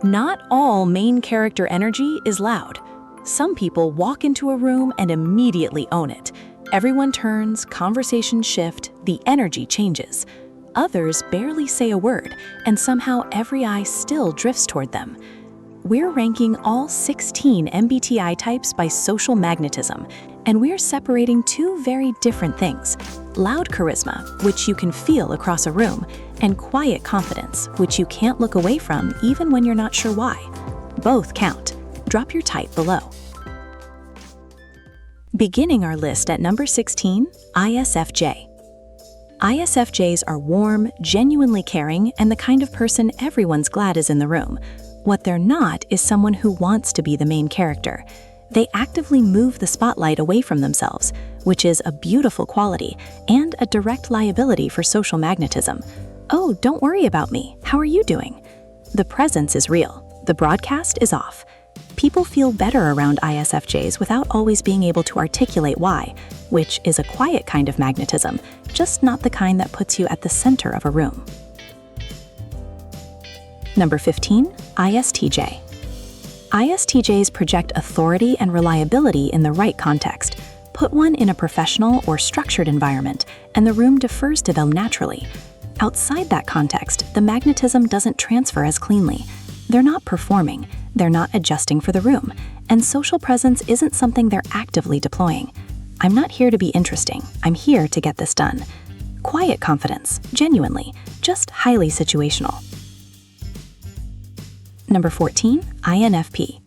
Not all main character energy is loud. Some people walk into a room and immediately own it. Everyone turns, conversations shift, the energy changes. Others barely say a word, and somehow every eye still drifts toward them. We're ranking all 16 MBTI types by social magnetism, and we're separating two very different things: loud charisma, which you can feel across a room, and quiet confidence, which you can't look away from even when you're not sure why. Both count. Drop your type below. Beginning our list at number 16, ISFJ. ISFJs are warm, genuinely caring, and the kind of person everyone's glad is in the room. What they're not is someone who wants to be the main character. They actively move the spotlight away from themselves, which is a beautiful quality and a direct liability for social magnetism. Oh, don't worry about me. How are you doing? The presence is real. The broadcast is off. People feel better around ISFJs without always being able to articulate why, which is a quiet kind of magnetism, just not the kind that puts you at the center of a room. Number 15, ISTJ. ISTJs project authority and reliability in the right context. Put one in a professional or structured environment, and the room defers to them naturally. Outside that context, the magnetism doesn't transfer as cleanly. They're not performing, they're not adjusting for the room, and social presence isn't something they're actively deploying. I'm not here to be interesting, I'm here to get this done. Quiet confidence, genuinely, just highly situational. Number 14, INFP.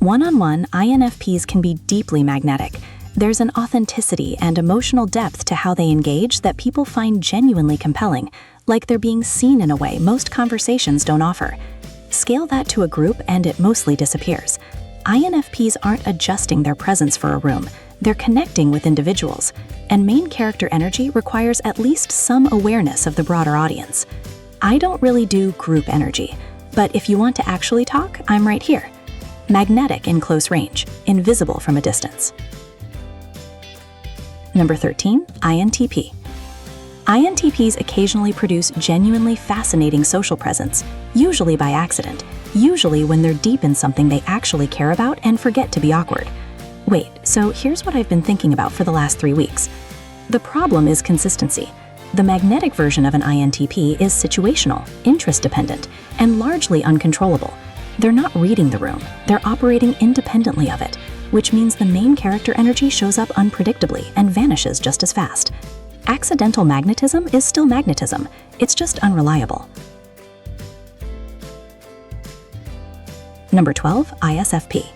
One-on-one, INFPs can be deeply magnetic. There's an authenticity and emotional depth to how they engage that people find genuinely compelling, like they're being seen in a way most conversations don't offer. Scale that to a group and it mostly disappears. INFPs aren't adjusting their presence for a room, they're connecting with individuals, and main character energy requires at least some awareness of the broader audience. I don't really do group energy, but if you want to actually talk, I'm right here. Magnetic in close range, invisible from a distance. Number 13, INTP. INTPs occasionally produce genuinely fascinating social presence, usually by accident, usually when they're deep in something they actually care about and forget to be awkward. Wait, so here's what I've been thinking about for the last 3 weeks. The problem is consistency. The magnetic version of an INTP is situational, interest-dependent, and largely uncontrollable. They're not reading the room, they're operating independently of it, which means the main character energy shows up unpredictably and vanishes just as fast. Accidental magnetism is still magnetism, it's just unreliable. Number 12, ISFP.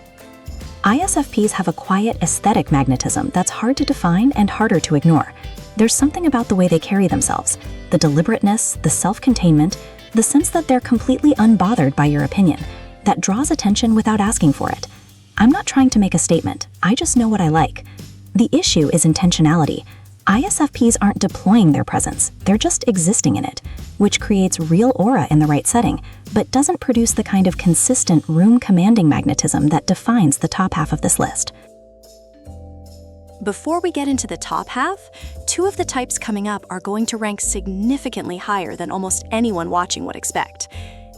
ISFPs have a quiet aesthetic magnetism that's hard to define and harder to ignore. There's something about the way they carry themselves, the deliberateness, the self-containment, the sense that they're completely unbothered by your opinion, that draws attention without asking for it. I'm not trying to make a statement, I just know what I like. The issue is intentionality. ISFPs aren't deploying their presence, they're just existing in it, which creates real aura in the right setting, but doesn't produce the kind of consistent room-commanding magnetism that defines the top half of this list. Before we get into the top half, 2 of the types coming up are going to rank significantly higher than almost anyone watching would expect.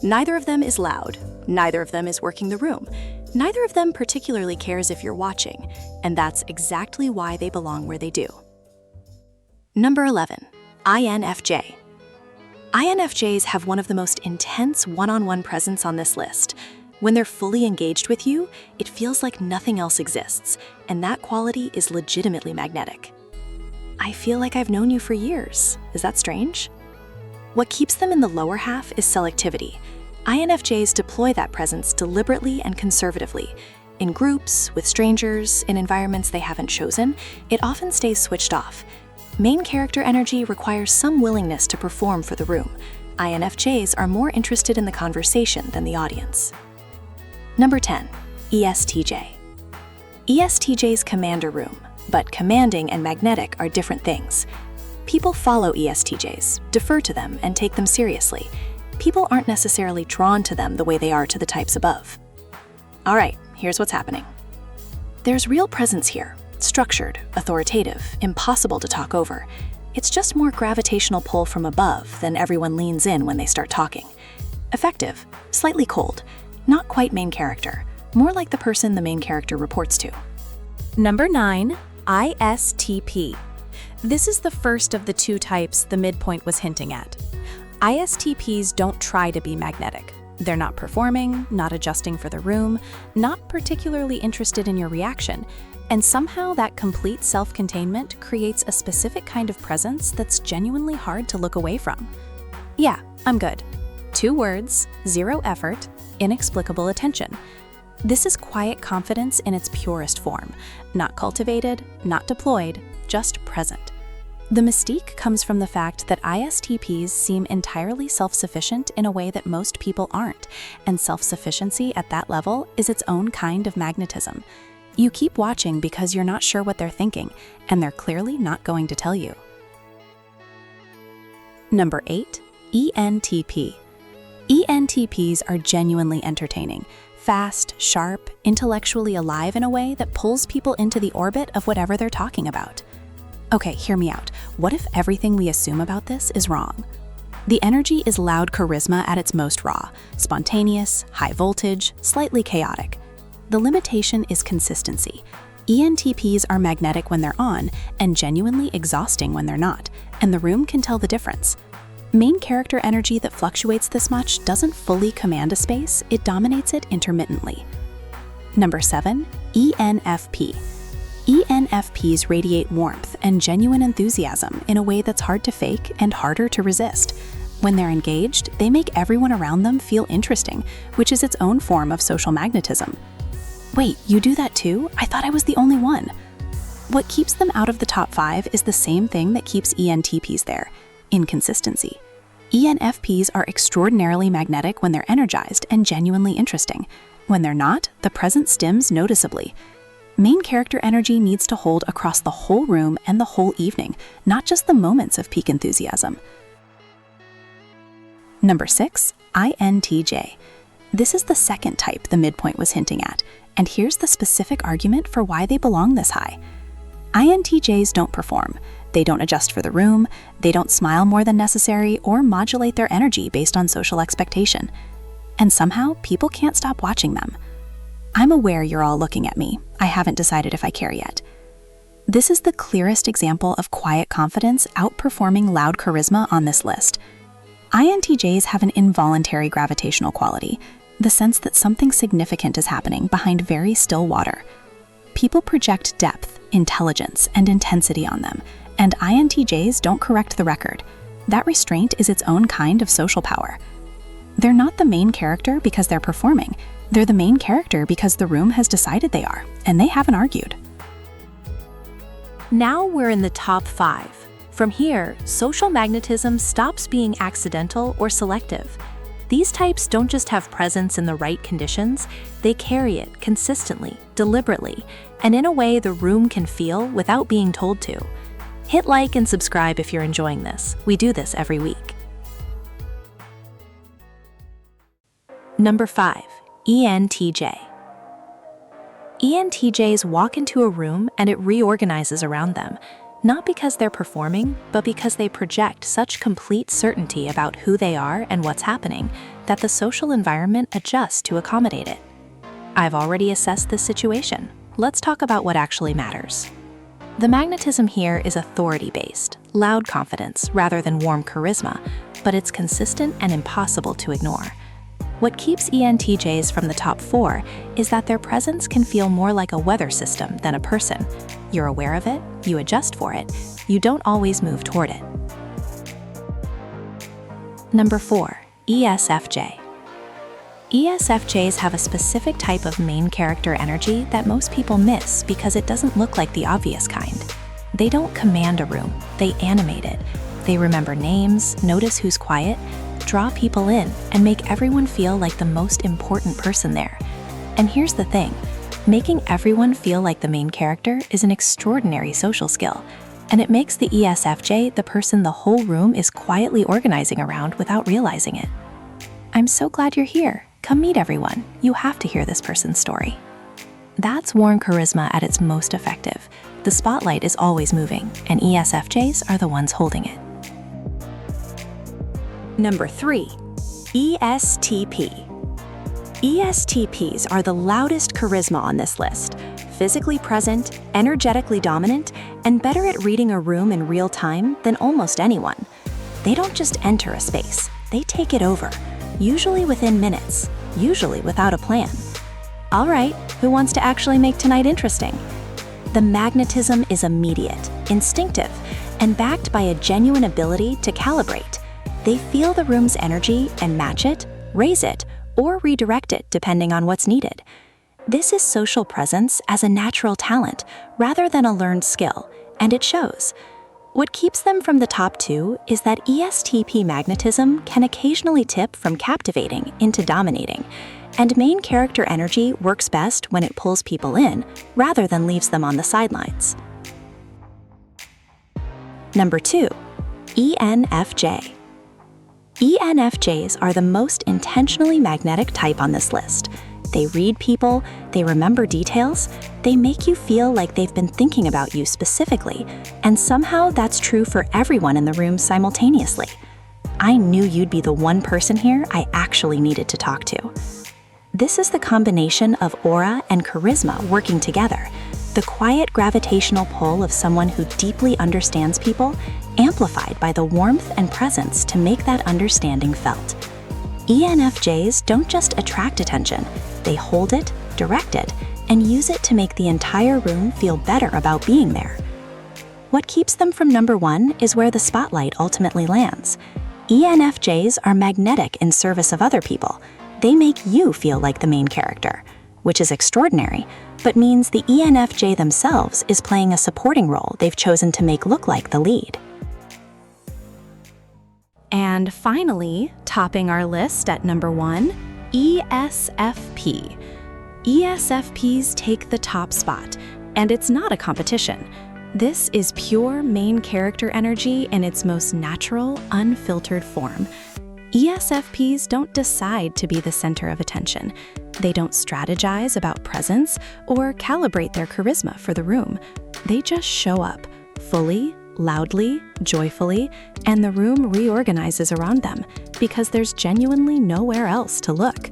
Neither of them is loud, neither of them is working the room, neither of them particularly cares if you're watching, and that's exactly why they belong where they do. Number 11, INFJ. INFJs have one of the most intense one-on-one presence on this list. When they're fully engaged with you, it feels like nothing else exists, and that quality is legitimately magnetic. I feel like I've known you for years. Is that strange? What keeps them in the lower half is selectivity. INFJs deploy that presence deliberately and conservatively. In groups, with strangers, in environments they haven't chosen, it often stays switched off. Main character energy requires some willingness to perform for the room. INFJs are more interested in the conversation than the audience. Number 10, ESTJ. ESTJs command a room, but commanding and magnetic are different things. People follow ESTJs, defer to them, and take them seriously. People aren't necessarily drawn to them the way they are to the types above. All right, here's what's happening. There's real presence here, structured, authoritative, impossible to talk over. It's just more gravitational pull from above than everyone leans in when they start talking. Effective, slightly cold, Not quite main character, more like the person the main character reports to. Number 9, ISTP. This is the first of the two types the midpoint was hinting at. ISTPs don't try to be magnetic. They're not performing, not adjusting for the room, not particularly interested in your reaction, and somehow that complete self-containment creates a specific kind of presence that's genuinely hard to look away from. Yeah, I'm good. 2 words, 0 effort, inexplicable attention. This is quiet confidence in its purest form, not cultivated, not deployed, just present. The mystique comes from the fact that ISTPs seem entirely self-sufficient in a way that most people aren't, and self-sufficiency at that level is its own kind of magnetism. You keep watching because you're not sure what they're thinking, and they're clearly not going to tell you. Number 8, ENTP. ENTPs are genuinely entertaining, fast, sharp, intellectually alive in a way that pulls people into the orbit of whatever they're talking about. Okay, hear me out. What if everything we assume about this is wrong? The energy is loud charisma at its most raw, spontaneous, high voltage, slightly chaotic. The limitation is consistency. ENTPs are magnetic when they're on and genuinely exhausting when they're not, and the room can tell the difference. Main character energy that fluctuates this much doesn't fully command a space, it dominates it intermittently. Number 7, ENFP. ENFPs radiate warmth and genuine enthusiasm in a way that's hard to fake and harder to resist. When they're engaged, they make everyone around them feel interesting, which is its own form of social magnetism. Wait, you do that too? I thought I was the only one. What keeps them out of the top 5 is the same thing that keeps ENTPs there: inconsistency. ENFPs are extraordinarily magnetic when they're energized and genuinely interesting. When they're not, the presence dims noticeably. Main character energy needs to hold across the whole room and the whole evening, not just the moments of peak enthusiasm. Number 6, INTJ. This is the second type the midpoint was hinting at, and here's the specific argument for why they belong this high. INTJs don't perform. They don't adjust for the room, they don't smile more than necessary or modulate their energy based on social expectation. And somehow, people can't stop watching them. I'm aware you're all looking at me. I haven't decided if I care yet. This is the clearest example of quiet confidence outperforming loud charisma on this list. INTJs have an involuntary gravitational quality, the sense that something significant is happening behind very still water. People project depth, intelligence, and intensity on them, and INTJs don't correct the record. That restraint is its own kind of social power. They're not the main character because they're performing. They're the main character because the room has decided they are, and they haven't argued. Now we're in the top 5. From here, social magnetism stops being accidental or selective. These types don't just have presence in the right conditions, they carry it consistently, deliberately, and in a way the room can feel without being told to. Hit like and subscribe if you're enjoying this. We do this every week. Number 5, ENTJ. ENTJs walk into a room and it reorganizes around them, not because they're performing, but because they project such complete certainty about who they are and what's happening that the social environment adjusts to accommodate it. I've already assessed this situation. Let's talk about what actually matters. The magnetism here is authority-based, loud confidence rather than warm charisma, but it's consistent and impossible to ignore. What keeps ENTJs from the top 4 is that their presence can feel more like a weather system than a person. You're aware of it, you adjust for it, you don't always move toward it. Number 4, ESFJ. ESFJs have a specific type of main character energy that most people miss because it doesn't look like the obvious kind. They don't command a room, they animate it. They remember names, notice who's quiet, draw people in, and make everyone feel like the most important person there. And here's the thing, making everyone feel like the main character is an extraordinary social skill, and it makes the ESFJ the person the whole room is quietly organizing around without realizing it. I'm so glad you're here. Come meet everyone. You have to hear this person's story. That's warm charisma at its most effective. The spotlight is always moving, and ESFJs are the ones holding it. Number 3, ESTP. ESTPs are the loudest charisma on this list. Physically present, energetically dominant, and better at reading a room in real time than almost anyone. They don't just enter a space, they take it over, usually within minutes, usually without a plan. All right, who wants to actually make tonight interesting? The magnetism is immediate, instinctive, and backed by a genuine ability to calibrate. They feel the room's energy and match it, raise it, or redirect it depending on what's needed. This is social presence as a natural talent rather than a learned skill, and it shows. What keeps them from the top two is that ESTP magnetism can occasionally tip from captivating into dominating, and main character energy works best when it pulls people in rather than leaves them on the sidelines. Number 2, ENFJ. ENFJs are the most intentionally magnetic type on this list. They read people, they remember details, they make you feel like they've been thinking about you specifically, and somehow that's true for everyone in the room simultaneously. I knew you'd be the one person here I actually needed to talk to. This is the combination of aura and charisma working together, the quiet gravitational pull of someone who deeply understands people, amplified by the warmth and presence to make that understanding felt. ENFJs don't just attract attention, they hold it, direct it, and use it to make the entire room feel better about being there. What keeps them from number 1 is where the spotlight ultimately lands. ENFJs are magnetic in service of other people. They make you feel like the main character, which is extraordinary, but means the ENFJ themselves is playing a supporting role they've chosen to make look like the lead. And finally, topping our list at number 1, ESFP. ESFPs take the top spot, and it's not a competition. This is pure main character energy in its most natural, unfiltered form. ESFPs don't decide to be the center of attention. They don't strategize about presence or calibrate their charisma for the room. They just show up, fully, loudly, joyfully, and the room reorganizes around them because there's genuinely nowhere else to look.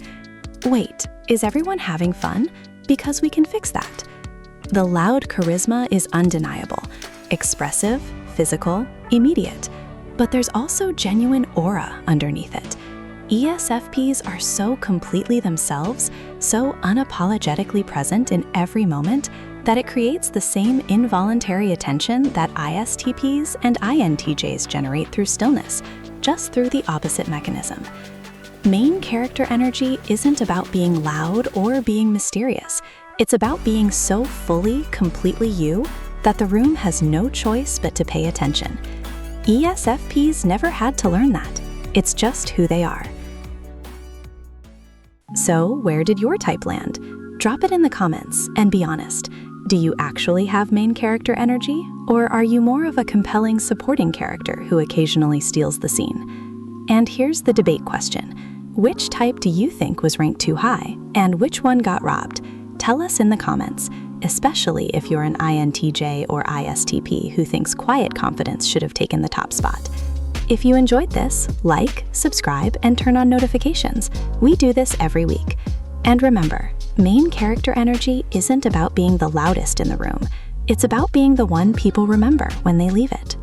Wait, is everyone having fun? Because we can fix that. The loud charisma is undeniable, expressive, physical, immediate, but there's also genuine aura underneath it. ESFPs are so completely themselves, so unapologetically present in every moment, that it creates the same involuntary attention that ISTPs and INTJs generate through stillness, just through the opposite mechanism. Main character energy isn't about being loud or being mysterious. It's about being so fully, completely you that the room has no choice but to pay attention. ESFPs never had to learn that. It's just who they are. So, where did your type land? Drop it in the comments and be honest. Do you actually have main character energy, or are you more of a compelling supporting character who occasionally steals the scene? And here's the debate question. Which type do you think was ranked too high, and which one got robbed? Tell us in the comments, especially if you're an INTJ or ISTP who thinks quiet confidence should have taken the top spot. If you enjoyed this, like, subscribe, and turn on notifications. We do this every week. And remember, main character energy isn't about being the loudest in the room. It's about being the one people remember when they leave it.